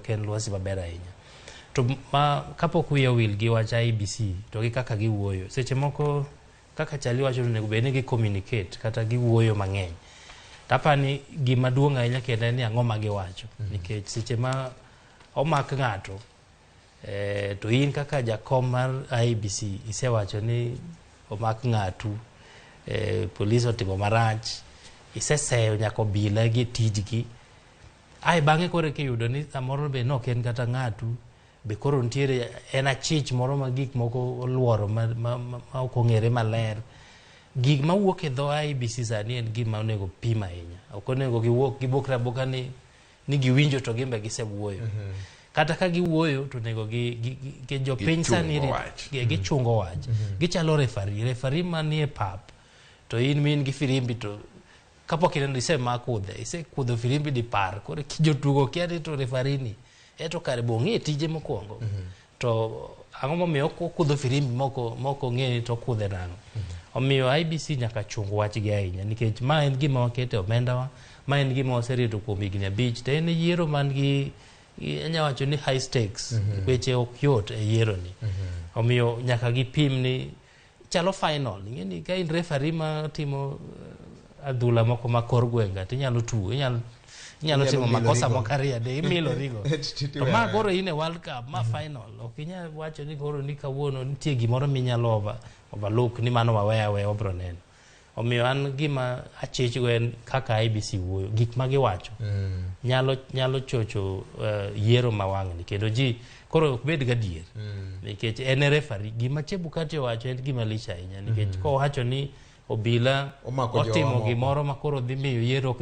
ken lwasi maber ahinya. To kapok wiya wil gi wach IEBC to gi kaka giwuoyo. Seche moko kaka chali wacho onego bed ni gi communicate kata giwuoyo mang'eny. Tapani gima duong' ahinya kendo en ni ang'o ma giwacho. Nikech seche ma omak ng'ato to in kaka jakom mar IEBC isewacho ni omak ng'atu, polis otimo marach, iseseyo nyaka obila gi tijgi. Ai bang'e kore kiyudo ni samoro be nok en kata ng'atu, be koro ntiere en achich moro ma gik moko oluoro ma ok ong'ere maler. Gik ma wuok e dho IEBC sani en gima onego pim ahinya. Ok onego giwuok gibokra boka ni giwinjo to gimbe gisewuoyo. Kata ka giwuoyo to nego gi jopiny sani gichungo wach. Gichalo refari manie pap to in min gi firimbi to kapok ineno isemak kudhe, isekudho firimbi di par, kore jotugo kia ni to refari ni eto kare bong'e tije mokwongo. To ang'o momiyo okudho firimbi moko ng'e to kudhe nang'o. Omiyo IEBC nyaka chung wachgi ahinya nikech ma en gima wakete omendawa, ma en gima waserito kuom higni 5 to en yiero man gi anyawacho ni high stakes, weche ok yot e yiero ni. Omiyo nyaka gipim ni chalo final, ing'eni ka in refari ma timo adhula moko ma kor gwenga tinyalo tugo, inyalo timo makosa moko ariyo imilo rigo. To ma koro in e World Cup ma final, ok inyal wacho ni koro ni kawuono nitie gimoro minyalo overlook ni mano waweya obro neno. Omiyo an gima achich go en kaka IEBC wuoyo, gik ma giwacho nyalo chocho yiero mawang'ni kendo ji koro ok bed gadier nikech en refari. Gima Chebukati wacho en gima lich ahinya nikech kowacho ni obila otimo gimoro ma koro dhi miyo yiero